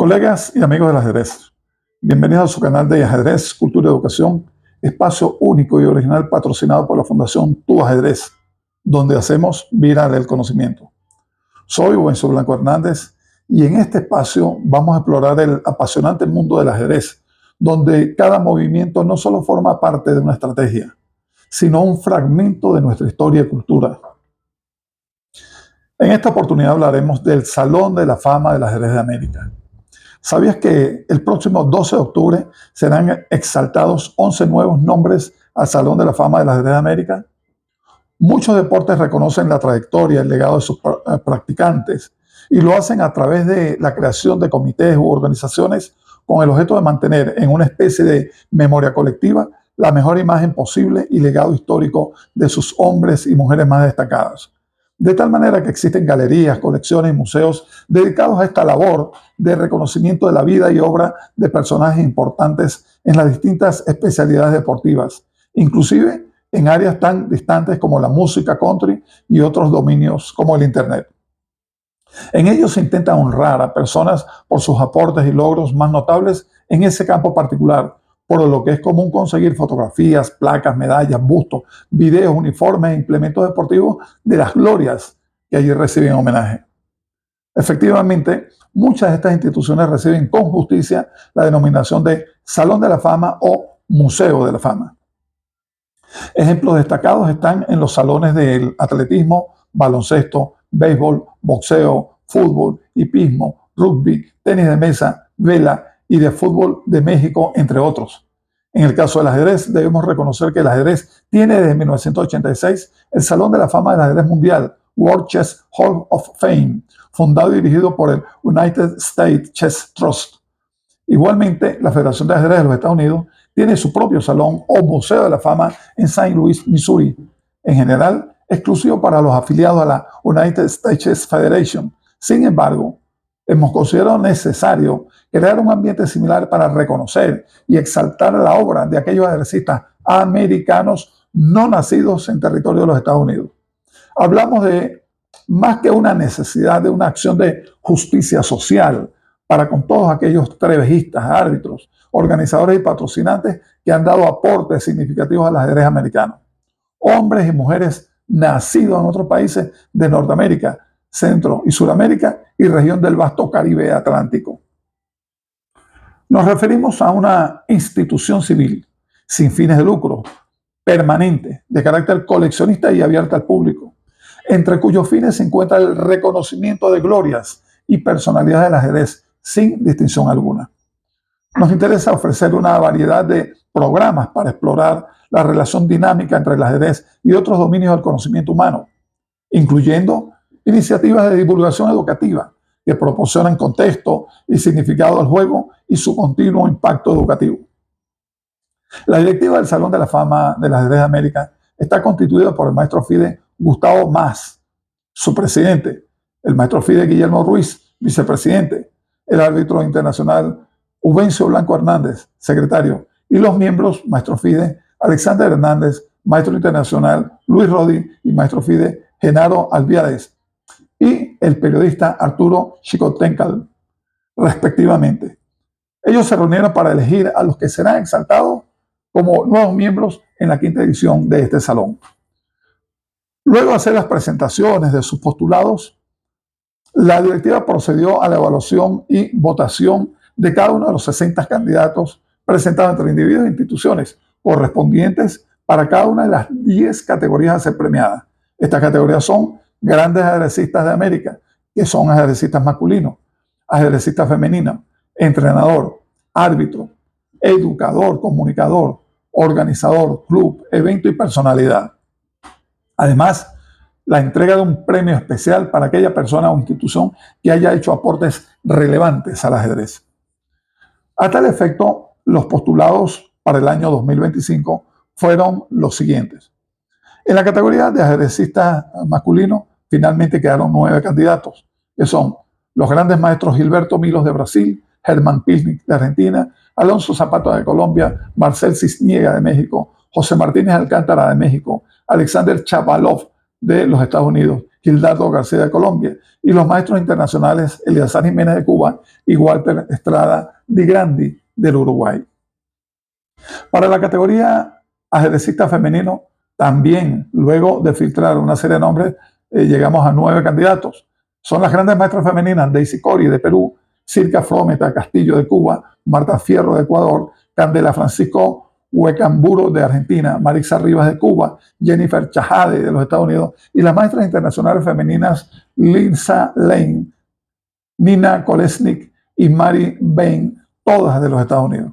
Colegas y amigos del ajedrez, bienvenidos a su canal de Ajedrez, Cultura y Educación, espacio único y original patrocinado por la Fundación Tu Ajedrez, donde hacemos viral el conocimiento. Soy Wenzo Blanco Hernández y en este espacio vamos a explorar el apasionante mundo del ajedrez, donde cada movimiento no solo forma parte de una estrategia, sino un fragmento de nuestra historia y cultura. En esta oportunidad hablaremos del Salón de la Fama del Ajedrez de América. ¿Sabías que el próximo 12 de octubre serán exaltados 11 nuevos nombres al Salón de la Fama del Ajedrez de América? Muchos deportes reconocen la trayectoria y el legado de sus practicantes y lo hacen a través de la creación de comités u organizaciones con el objeto de mantener en una especie de memoria colectiva la mejor imagen posible y legado histórico de sus hombres y mujeres más destacados. De tal manera que existen galerías, colecciones y museos dedicados a esta labor de reconocimiento de la vida y obra de personajes importantes en las distintas especialidades deportivas, inclusive en áreas tan distantes como la música country y otros dominios como el Internet. En ellos se intenta honrar a personas por sus aportes y logros más notables en ese campo particular, por lo que es común conseguir fotografías, placas, medallas, bustos, videos, uniformes e implementos deportivos de las glorias que allí reciben homenaje. Efectivamente, muchas de estas instituciones reciben con justicia la denominación de Salón de la Fama o Museo de la Fama. Ejemplos destacados están en los salones del atletismo, baloncesto, béisbol, boxeo, fútbol, hipismo, rugby, tenis de mesa, vela y de fútbol de México, entre otros. En el caso del ajedrez, debemos reconocer que el ajedrez tiene desde 1986 el Salón de la Fama del Ajedrez Mundial, World Chess Hall of Fame, fundado y dirigido por el United States Chess Trust. Igualmente, la Federación de Ajedrez de los Estados Unidos tiene su propio salón o Museo de la Fama en St. Louis, Missouri, en general exclusivo para los afiliados a la United States Chess Federation. Sin embargo, hemos considerado necesario crear un ambiente similar para reconocer y exaltar la obra de aquellos ajedrecistas americanos no nacidos en territorio de los Estados Unidos. Hablamos de más que una necesidad de una acción de justicia social para con todos aquellos trevejistas, árbitros, organizadores y patrocinantes que han dado aportes significativos al ajedrez americano. Hombres y mujeres nacidos en otros países de Norteamérica, Centro y Suramérica y región del vasto Caribe Atlántico. Nos referimos a una institución civil sin fines de lucro, permanente, de carácter coleccionista y abierta al público, entre cuyos fines se encuentra el reconocimiento de glorias y personalidades del ajedrez sin distinción alguna. Nos interesa ofrecer una variedad de programas para explorar la relación dinámica entre el ajedrez y otros dominios del conocimiento humano, incluyendo iniciativas de divulgación educativa que proporcionan contexto y significado al juego y su continuo impacto educativo. La directiva del Salón de la Fama del Ajedrez de América está constituida por el maestro FIDE Gustavo Mas, su presidente, el maestro FIDE Guillermo Ruiz, vicepresidente, el árbitro internacional Wenzo Blanco Hernández, secretario, y los miembros maestro FIDE Alexander Hernández, maestro internacional Luis Rodi y maestro FIDE Genaro Albiades, y el periodista Arturo Chicotencal, respectivamente. Ellos se reunieron para elegir a los que serán exaltados como nuevos miembros en la quinta edición de este salón. Luego de hacer las presentaciones de sus postulados, la directiva procedió a la evaluación y votación de cada uno de los 60 candidatos presentados entre individuos e instituciones correspondientes para cada una de las 10 categorías a ser premiadas. Estas categorías son grandes ajedrecistas de América, que son ajedrecistas masculinos, ajedrecistas femeninos, entrenador, árbitro, educador, comunicador, organizador, club, evento y personalidad. Además, la entrega de un premio especial para aquella persona o institución que haya hecho aportes relevantes al ajedrez. A tal efecto, los postulados para el año 2025 fueron los siguientes. En la categoría de ajedrecista masculino, finalmente quedaron 9 candidatos, que son los grandes maestros Gilberto Milos de Brasil, Germán Pilnik de Argentina, Alonso Zapata de Colombia, Marcel Cisniega de México, José Martínez Alcántara de México, Alexander Chavalov de los Estados Unidos Gildardo García de Colombia, y los maestros internacionales Eleazar Jiménez de Cuba y Walter Estrada Di Grandi del Uruguay. Para la categoría ajedrecista femenino, también luego de filtrar una serie de nombres, llegamos a 9 candidatos. Son las grandes maestras femeninas Daisy Cori de Perú, Circa Flometa Castillo de Cuba, Marta Fierro de Ecuador, Candela Francisco Huecamburo de Argentina, Marixa Rivas de Cuba, Jennifer Chajade de los Estados Unidos y las maestras internacionales femeninas Lisa Lane, Nina Kolesnik y Mary Bain, todas de los Estados Unidos.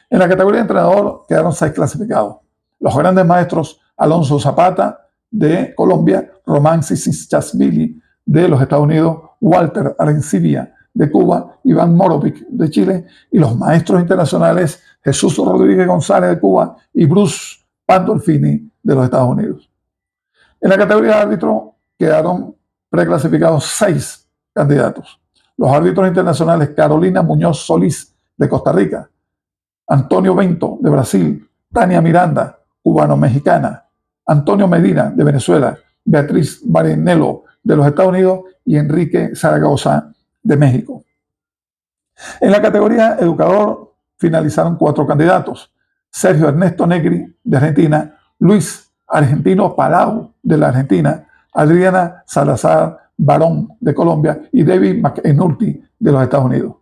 En la categoría de entrenador quedaron 6 clasificados. Los grandes maestros Alonso Zapata de Colombia, Román Sisinchasvili de los Estados Unidos, Walter Arencibia de Cuba, Iván Morovic de Chile y los maestros internacionales Jesús Rodríguez González de Cuba y Bruce Pandolfini de los Estados Unidos. En la categoría de árbitro quedaron preclasificados 6 candidatos. Los árbitros internacionales Carolina Muñoz Solís de Costa Rica, Antonio Bento de Brasil, Tania Miranda, cubano-mexicana, Antonio Medina de Venezuela, Beatriz Barinello de los Estados Unidos y Enrique Zaragoza de México. En la categoría educador finalizaron 4 candidatos: Sergio Ernesto Negri de Argentina, Luis Argentino Palau de la Argentina, Adriana Salazar Barón de Colombia y David McEnulty de los Estados Unidos.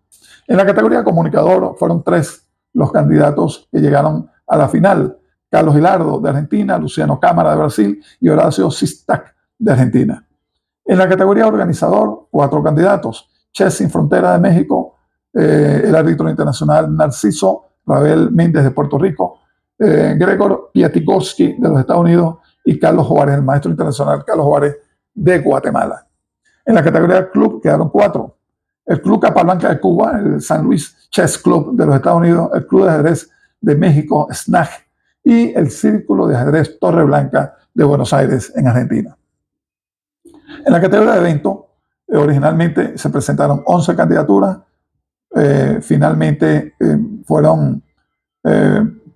En la categoría comunicador fueron 3 los candidatos que llegaron a la final: Carlos Hilardo de Argentina, Luciano Cámara de Brasil y Horacio Sistac de Argentina. En la categoría organizador, 4 candidatos: Chess Sin Frontera de México, el árbitro internacional Narciso Rabel Méndez de Puerto Rico, Gregor Piatikovsky de los Estados Unidos y Carlos Juárez, el maestro internacional Carlos Juárez de Guatemala. En la categoría club quedaron 4. El Club Capablanca de Cuba, el San Luis Chess Club de los Estados Unidos, el Club de Ajedrez de México, SNAG, y el Círculo de Ajedrez Torre Blanca de Buenos Aires, en Argentina. En la categoría de evento, originalmente se presentaron 11 candidaturas, finalmente fueron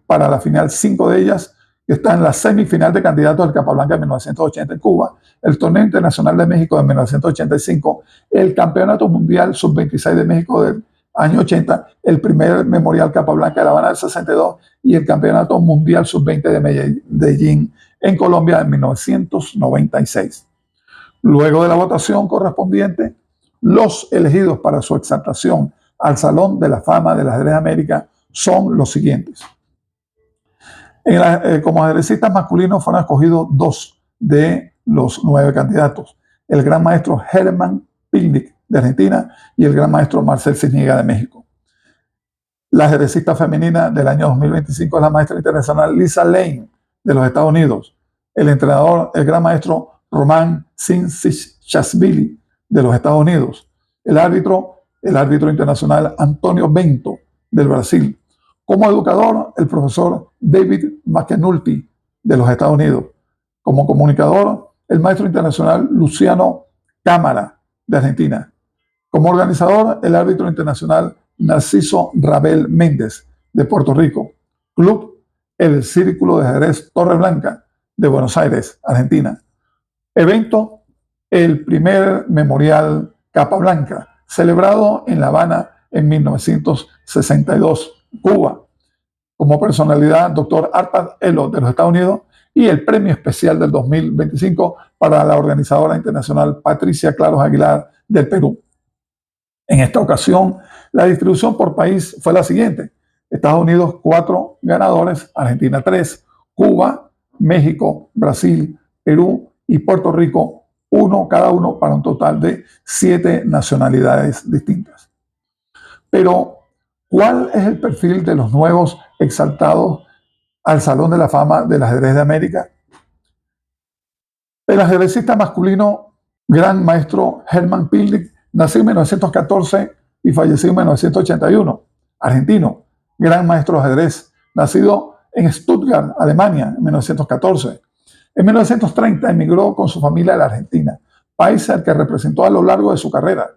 para la final 5 de ellas, que están en la semifinal de candidatos del Capablanca de 1980 en Cuba, el Torneo Internacional de México de 1985, el Campeonato Mundial Sub-26 de México del año 80, el primer Memorial Capablanca de La Habana del 62 y el Campeonato Mundial Sub-20 de Medellín en Colombia en 1996. Luego de la votación correspondiente, los elegidos para su exaltación al Salón de la Fama de las Ajedrez de América son los siguientes. Como ajedrecistas masculinos fueron escogidos 2 de los 9 candidatos: el gran maestro Herman Pilnik de Argentina y el gran maestro Marcel Cisniega de México. La ajedrecista femenina del año 2025 es la maestra internacional Lisa Lane de los Estados Unidos. El entrenador, el gran maestro Román Sisinchasvili de los Estados Unidos. El árbitro internacional Antonio Bento del Brasil. Como educador, el profesor David McEnulty de los Estados Unidos. Como comunicador, el maestro internacional Luciano Cámara de Argentina. Como organizador, el árbitro internacional Narciso Rabel Méndez de Puerto Rico. Club, el Círculo de Ajedrez Torre Blanca de Buenos Aires, Argentina. Evento, el primer Memorial Capablanca, celebrado en La Habana en 1962, Cuba. Como personalidad, Dr. Arpad Elo de los Estados Unidos y el premio especial del 2025 para la organizadora internacional Patricia Claros Aguilar del Perú. En esta ocasión, la distribución por país fue la siguiente: Estados Unidos 4 ganadores, Argentina 3, Cuba, México, Brasil, Perú y Puerto Rico 1 cada uno, para un total de 7 nacionalidades distintas. Pero, ¿cuál es el perfil de los nuevos exaltados al Salón de la Fama del Ajedrez de América? El ajedrecista masculino, gran maestro Herman Pilnik, nació en 1914 y falleció en 1981. Argentino, gran maestro de ajedrez, nacido en Stuttgart, Alemania, en 1914. En 1930 emigró con su familia a la Argentina, país al que representó a lo largo de su carrera.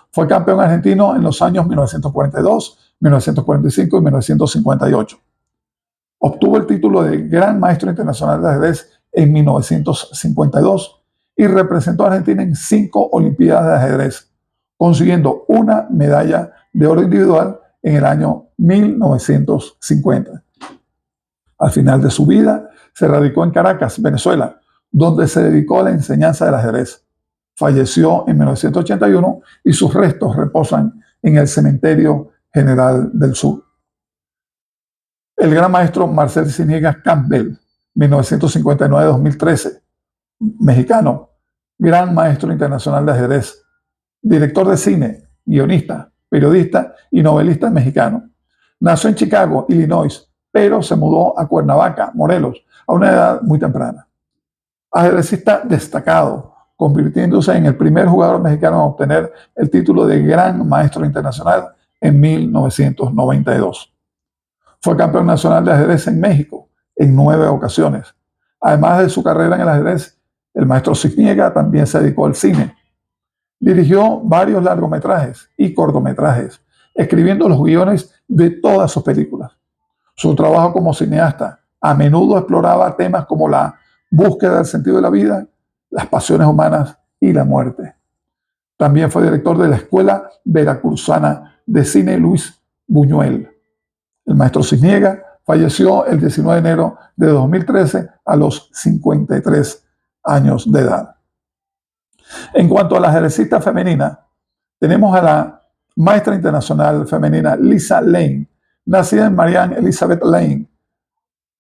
Fue campeón argentino en los años 1942, 1945 y 1958. Obtuvo el título de Gran Maestro Internacional de Ajedrez en 1952 y representó a Argentina en 5 Olimpiadas de ajedrez, consiguiendo una medalla de oro individual en el año 1950. Al final de su vida, se radicó en Caracas, Venezuela, donde se dedicó a la enseñanza del ajedrez. Falleció en 1981 y sus restos reposan en el Cementerio General del Sur. El gran maestro Marcel Siniegas Campbell, 1959-2013, mexicano, gran maestro internacional de ajedrez, director de cine, guionista, periodista y novelista mexicano. Nació en Chicago, Illinois, pero se mudó a Cuernavaca, Morelos, a una edad muy temprana. Ajedrecista destacado, convirtiéndose en el primer jugador mexicano en obtener el título de Gran Maestro Internacional en 1992. Fue campeón nacional de ajedrez en México en 9 ocasiones. Además de su carrera en el ajedrez, el maestro Cisniega también se dedicó al cine. Dirigió varios largometrajes y cortometrajes, escribiendo los guiones de todas sus películas. Su trabajo como cineasta a menudo exploraba temas como la búsqueda del sentido de la vida, las pasiones humanas y la muerte. También fue director de la Escuela Veracruzana de Cine Luis Buñuel. El maestro Cisniega falleció el 19 de enero de 2013 a los 53 años de edad. En cuanto a la ajedrecista femenina, tenemos a la maestra internacional femenina Lisa Lane, nacida en Marianne Elizabeth Lane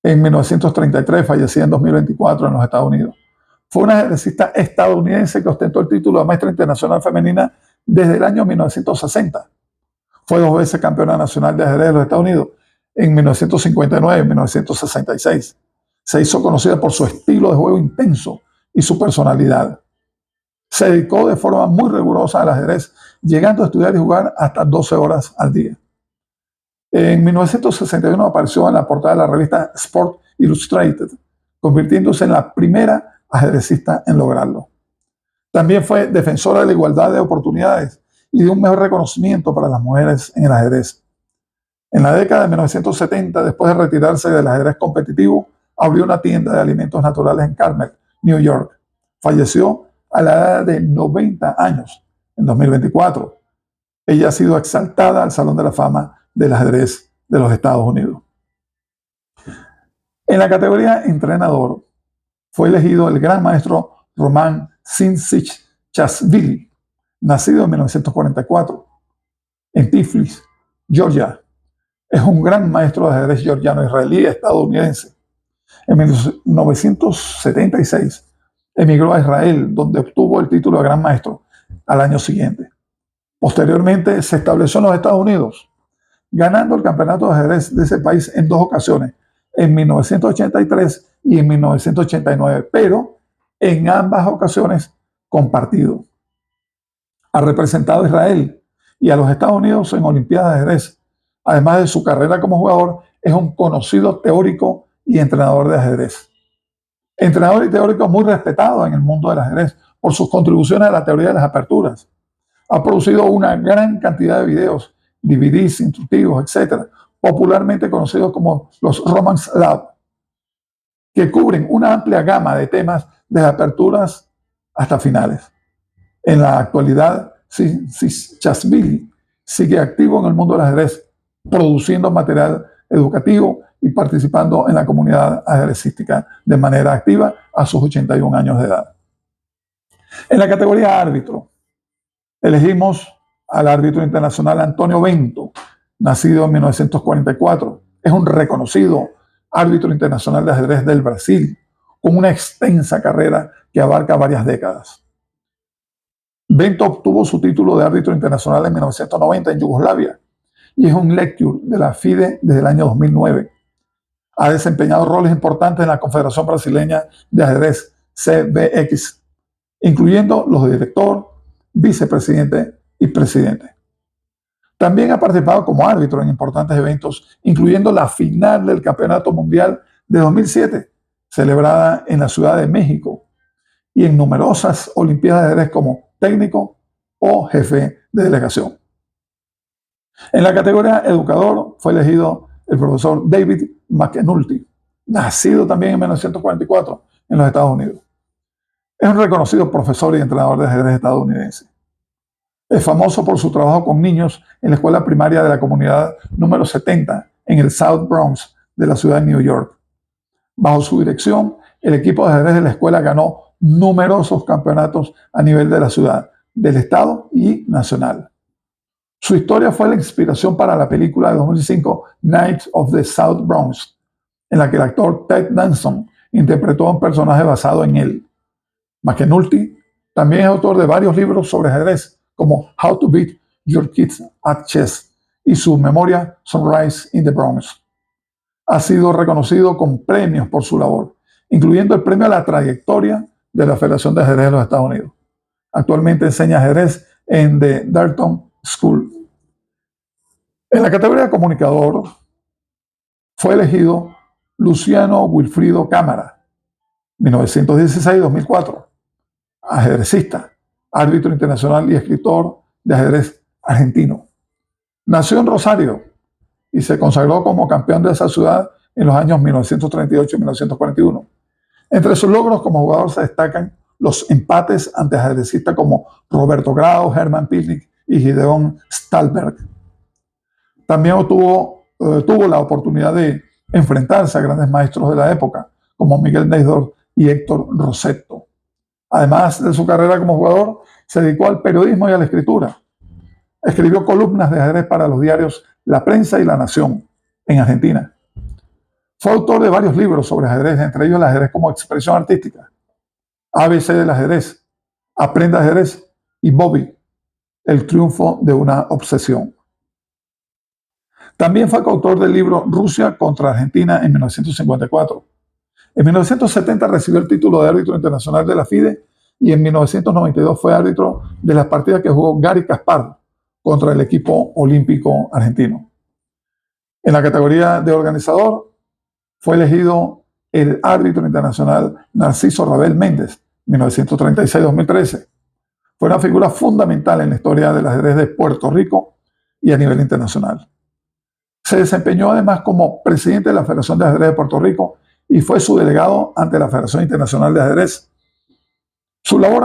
en 1933, fallecida en 2024 en los Estados Unidos. Fue una ajedrecista estadounidense que ostentó el título de maestra internacional femenina desde el año 1960. Fue 2 veces campeona nacional de ajedrez de los Estados Unidos en 1959 y 1966. Se hizo conocida por su estilo de juego intenso y su personalidad. Se dedicó de forma muy rigurosa al ajedrez, llegando a estudiar y jugar hasta 12 horas al día. En 1961 apareció en la portada de la revista Sport Illustrated, convirtiéndose en la primera ajedrecista en lograrlo. También fue defensora de la igualdad de oportunidades y de un mejor reconocimiento para las mujeres en el ajedrez. En la década de 1970, después de retirarse del ajedrez competitivo, abrió una tienda de alimentos naturales en Carmel, New York. Falleció a la edad de 90 años, en 2024. Ella ha sido exaltada al Salón de la Fama del Ajedrez de los Estados Unidos. En la categoría entrenador, fue elegido el gran maestro Roman Csikszentmihalyi, nacido en 1944, en Tiflis, Georgia. Es un gran maestro de ajedrez georgiano israelí estadounidense. En 1976 emigró a Israel, donde obtuvo el título de gran maestro al año siguiente. Posteriormente se estableció en los Estados Unidos, ganando el campeonato de ajedrez de ese país en 2 ocasiones, en 1983 y en 1989, pero en ambas ocasiones compartido. Ha representado a Israel y a los Estados Unidos en Olimpiadas de ajedrez. Además de su carrera como jugador, es un conocido teórico y entrenador de ajedrez. Entrenador y teórico muy respetado en el mundo del ajedrez por sus contribuciones a la teoría de las aperturas. Ha producido una gran cantidad de videos, DVDs, instructivos, etc., popularmente conocidos como los Romance Lab, que cubren una amplia gama de temas desde aperturas hasta finales. En la actualidad, Csikszentmihalyi sigue activo en el mundo del ajedrez, produciendo material educativo y participando en la comunidad ajedrecística de manera activa a sus 81 años de edad. En la categoría árbitro, elegimos al árbitro internacional Antonio Bento, nacido en 1944. Es un reconocido árbitro internacional de ajedrez del Brasil, con una extensa carrera que abarca varias décadas. Bento obtuvo su título de árbitro internacional en 1990 en Yugoslavia y es un lecture de la FIDE desde el año 2009. Ha desempeñado roles importantes en la Confederación Brasileña de Ajedrez, CBX, incluyendo los de director, vicepresidente y presidente. También ha participado como árbitro en importantes eventos, incluyendo la final del Campeonato Mundial de 2007, celebrada en la Ciudad de México, y en numerosas Olimpiadas de ajedrez como técnico o jefe de delegación. En la categoría educador fue elegido el profesor David McAnulty, nacido también en 1944 en los Estados Unidos. Es un reconocido profesor y entrenador de ajedrez estadounidense. Es famoso por su trabajo con niños en la escuela primaria de la comunidad número 70 en el South Bronx de la ciudad de New York. Bajo su dirección, el equipo de ajedrez de la escuela ganó numerosos campeonatos a nivel de la ciudad, del estado y nacional. Su historia fue la inspiración para la película de 2005 Knights of the South Bronx, en la que el actor Ted Danson interpretó a un personaje basado en él. McEnulty también es autor de varios libros sobre ajedrez, como How to Beat Your Kids at Chess y su memoria Sunrise in the Bronx. Ha sido reconocido con premios por su labor, incluyendo el premio a la trayectoria de la Federación de Ajedrez de los Estados Unidos. Actualmente enseña ajedrez en The Darton School. En la categoría de comunicador fue elegido Luciano Wilfrido Cámara, 1916-2004, ajedrecista, árbitro internacional y escritor de ajedrez argentino. Nació en Rosario y se consagró como campeón de esa ciudad en los años 1938 y 1941. Entre sus logros como jugador se destacan los empates ante ajedrecistas como Roberto Grau, Hermann Pilnik y Gideon Stallberg. También tuvo la oportunidad de enfrentarse a grandes maestros de la época, como Miguel Neisdorf y Héctor Rossetto. Además de su carrera como jugador, se dedicó al periodismo y a la escritura. Escribió columnas de ajedrez para los diarios La Prensa y La Nación, en Argentina. Fue autor de varios libros sobre ajedrez, entre ellos el ajedrez como expresión artística, ABC del ajedrez, Aprenda ajedrez y Bobby, el triunfo de una obsesión. También fue coautor del libro Rusia contra Argentina en 1954. En 1970 recibió el título de árbitro internacional de la FIDE y en 1992 fue árbitro de las partidas que jugó Garry Kasparov contra el equipo olímpico argentino. En la categoría de organizador fue elegido el árbitro internacional Narciso Rabel Méndez, 1936-2013. Fue una figura fundamental en la historia del ajedrez de Puerto Rico y a nivel internacional. Se desempeñó además como presidente de la Federación de Ajedrez de Puerto Rico y fue su delegado ante la Federación Internacional de Ajedrez. Su labor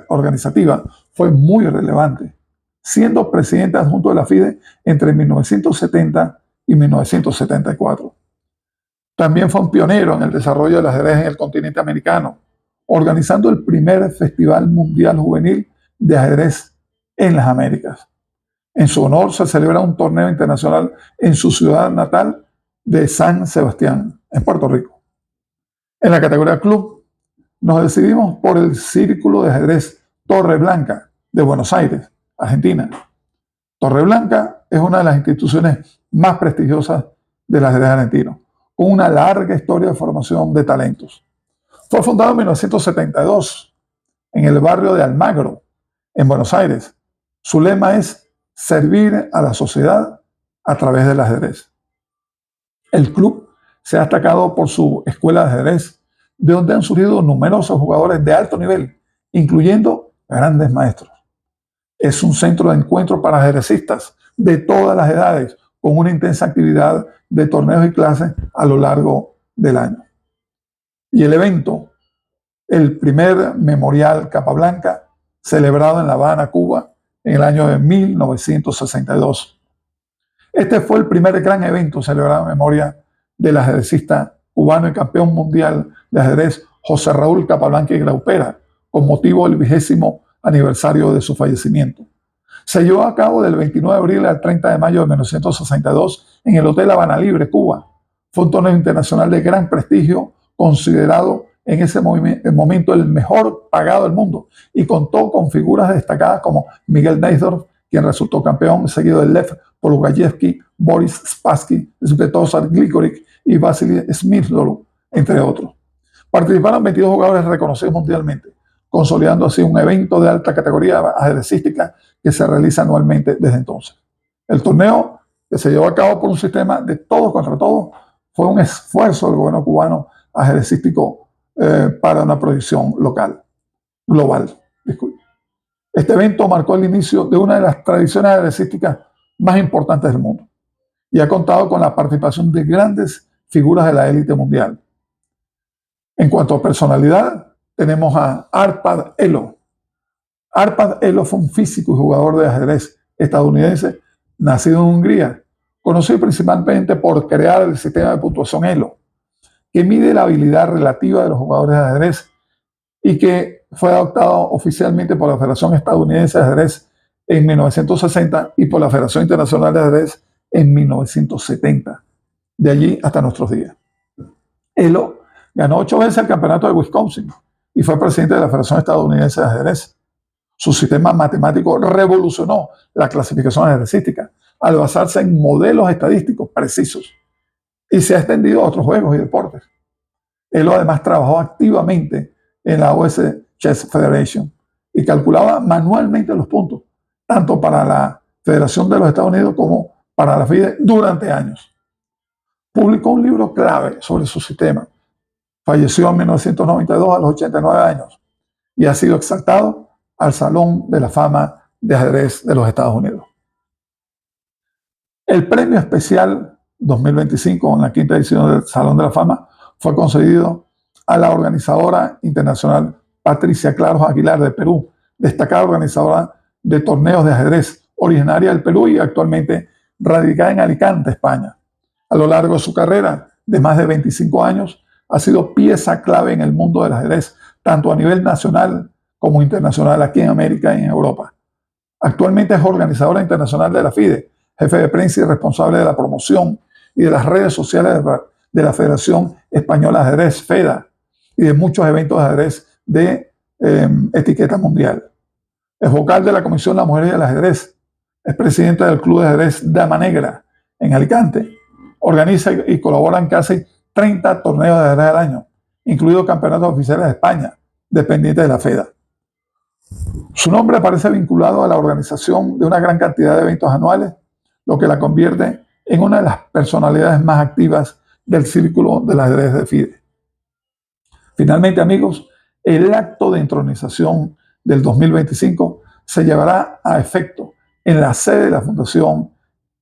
organizativa fue muy relevante, siendo presidente adjunto de la FIDE entre 1970 y 1974. También fue un pionero en el desarrollo del ajedrez en el continente americano, organizando el primer Festival Mundial Juvenil de Ajedrez en las Américas. En su honor se celebra un torneo internacional en su ciudad natal de San Sebastián, en Puerto Rico. En la categoría club, nos decidimos por el Círculo de Ajedrez Torre Blanca de Buenos Aires, Argentina. Torre Blanca es una de las instituciones más prestigiosas del ajedrez argentino, con una larga historia de formación de talentos. Fue fundado en 1972 en el barrio de Almagro, en Buenos Aires. Su lema es servir a la sociedad a través del ajedrez. El club se ha destacado por su escuela de ajedrez, de donde han surgido numerosos jugadores de alto nivel, incluyendo grandes maestros. Es un centro de encuentro para ajedrecistas de todas las edades, con una intensa actividad de torneos y clases a lo largo del año. Y el evento, el primer Memorial Capablanca, celebrado en La Habana, Cuba, en el año de 1962. Este fue el primer gran evento celebrado en memoria del ajedrecista cubano y campeón mundial de ajedrez José Raúl Capablanca y Graupera, con motivo del 20º aniversario de su fallecimiento. Se llevó a cabo del 29 de abril al 30 de mayo de 1962 en el Hotel Habana Libre, Cuba. Fue un torneo internacional de gran prestigio, considerado en ese momento el mejor pagado del mundo, y contó con figuras destacadas como Miguel Neisdorf, quien resultó campeón, seguido de Lev Polugayevsky, Boris Spassky, Svetozar Gligorik y Vasily Smyslov, entre otros. Participaron 22 jugadores reconocidos mundialmente, consolidando así un evento de alta categoría ajedrecística que se realiza anualmente desde entonces. El torneo, que se llevó a cabo por un sistema de todos contra todos, fue un esfuerzo del gobierno cubano ajedrecístico para una proyección global. Disculpe. Este evento marcó el inicio de una de las tradiciones ajedrecísticas más importantes del mundo y ha contado con la participación de grandes figuras de la élite mundial. En cuanto a personalidad, tenemos a Arpad Elo. Arpad Elo fue un físico y jugador de ajedrez estadounidense nacido en Hungría, conocido principalmente por crear el sistema de puntuación Elo, que mide la habilidad relativa de los jugadores de ajedrez y que fue adoptado oficialmente por la Federación Estadounidense de Ajedrez en 1960 y por la Federación Internacional de Ajedrez en 1970, de allí hasta nuestros días. Elo ganó 8 veces el campeonato de Wisconsin y fue presidente de la Federación Estadounidense de Ajedrez. Su sistema matemático revolucionó la clasificación ajedrecística al basarse en modelos estadísticos precisos y se ha extendido a otros juegos y deportes. Elo además trabajó activamente en la US Chess Federation y calculaba manualmente los puntos, tanto para la Federación de los Estados Unidos como para la FIDE durante años. Publicó un libro clave sobre su sistema. Falleció en 1992 a los 89 años y ha sido exaltado al Salón de la Fama de Ajedrez de los Estados Unidos. El premio especial 2025 en la quinta edición del Salón de la Fama fue concedido a la organizadora internacional Patricia Claros Aguilar de Perú, destacada organizadora de torneos de ajedrez, originaria del Perú y actualmente radicada en Alicante, España. A lo largo de su carrera de más de 25 años, ha sido pieza clave en el mundo del ajedrez, tanto a nivel nacional como internacional aquí en América y en Europa. Actualmente es organizadora internacional de la FIDE, jefe de prensa y responsable de la promoción y de las redes sociales de la Federación Española de Ajedrez, FEDA, y de muchos eventos de ajedrez de etiqueta mundial. Es vocal de la Comisión de las Mujeres del Ajedrez. Es presidenta del Club de Ajedrez Dama Negra en Alicante. Organiza y colabora en casi 30 torneos de ajedrez al año, incluidos campeonatos oficiales de España, dependientes de la FEDA. Su nombre aparece vinculado a la organización de una gran cantidad de eventos anuales, lo que la convierte en una de las personalidades más activas del círculo del ajedrez de FIDE. Finalmente, amigos, el acto de entronización del 2025 se llevará a efecto en la sede de la Fundación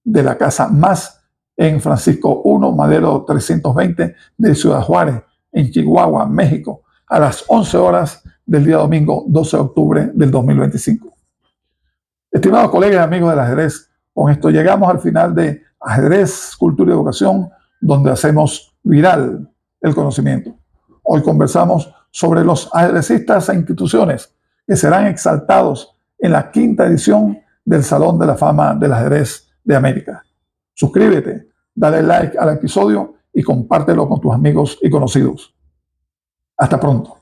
de la Casa Más en Francisco I Madero 320 de Ciudad Juárez, en Chihuahua, México, a las 11 horas del día domingo 12 de octubre del 2025. Estimados colegas y amigos del ajedrez, con esto llegamos al final de Ajedrez, Cultura y Educación, donde hacemos viral el conocimiento. Hoy conversamos sobre los ajedrecistas e instituciones que serán exaltados en la quinta edición del Salón de la Fama del Ajedrez de América. Suscríbete, dale like al episodio y compártelo con tus amigos y conocidos. Hasta pronto.